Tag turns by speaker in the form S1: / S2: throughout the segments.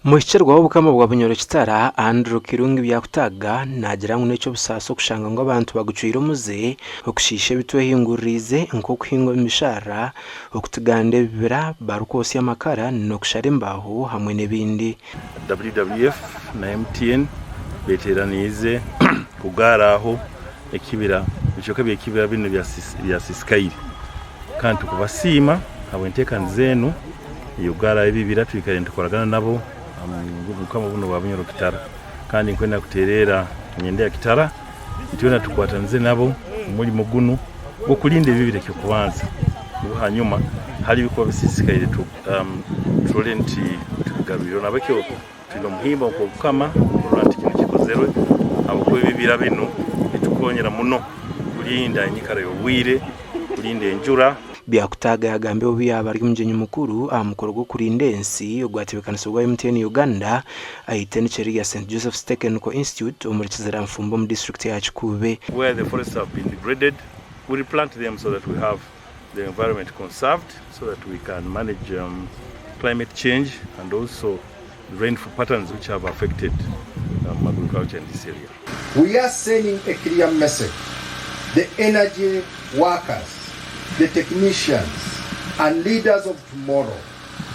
S1: Omuhikirwa w'obukama bwa Bunyoro kitara Andrew Kirungi byakutaga nagira ngo n'ekyo busaso kushanga ngo abantu bagucwira umuze okushiisha emitwe hinguririze nk'okuhinga emishara okutuganda ebibira barukosya amakara n'okushara embaho hamwe n'ebindi.
S2: WWF na MTN beteranize kugaraho ekibira bichoka by'ekibira bino bya Sisikairi kantu kubasiima abwentekani zenu yugara ebibira twikale tukolagana nabo kama buno bwa Bunyoro kitara kandi nkwenda kuterera nyende ya kitara ntiona tukwatanze nabo muri mugunu okulinda ebibira kyo kubanza hanyuma hali biko bisisikaire tu trolenti tugaruriro nabakyo tino muhimba ko kama kuranti kino kikozerwe abako ebibira bino bitukonyera muno kulinda enyikara y'obwire kulinda enjura.
S1: Byakutaga yagambe obuya bari munjenyi mukuru amukoro go kurinda ensi ogwatebekanisa gwa MTN Uganda ayitene cheri ya St Joseph's Technical Institute omurikizira mfumbo mu district ya KIKUUBE.
S2: Where the forests have been degraded, we replant them so that we have the environment conserved, so that we can manage climate change and also rainfall patterns which have affected agriculture in this area.
S3: We are sending a clear message. The energy workers, the technicians and leaders of tomorrow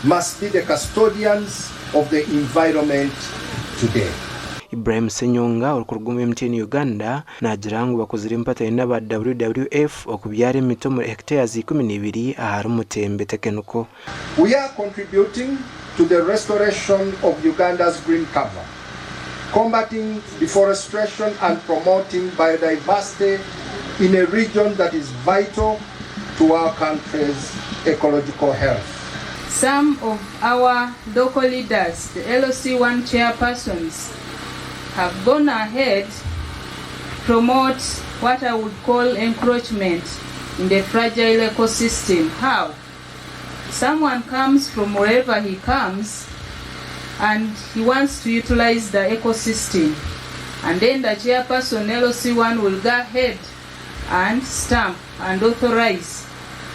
S3: must be the custodians of the environment today.
S1: Ibrahim Senyonga urukurugumwe MTN Uganda nagira ngo bakozire impata n'aba WWF okubyara emitomo hectares 12 ahari mutembe tekenuko.
S3: We are contributing to the restoration of Uganda's green cover, combating deforestation and promoting biodiversity in a region that is vital to our country's ecological health.
S4: Some of our local leaders, the LOC1 chairpersons, have gone ahead to promote what I would call encroachment in the fragile ecosystem. How? Someone comes from wherever he comes and he wants to utilize the ecosystem, and then the chairperson LOC1 will go ahead and stamp and authorize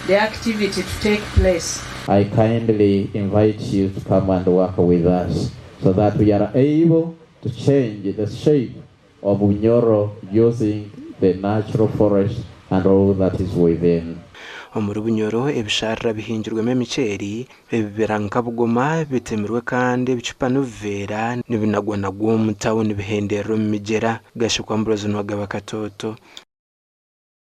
S4: the activity to take place.
S5: I kindly invite you to come and work with us so that we are able to change the shape of Bunyoro using the natural forest and all that is within.
S1: Omuri Bunyoro ebishara bihingirwemo emiceri ebiranka bugoma bitemirwe kandi bicupa nuvera nibinagwa nagwo mu town bihendero migera gashikwa mbrozo n'wagaba katoto.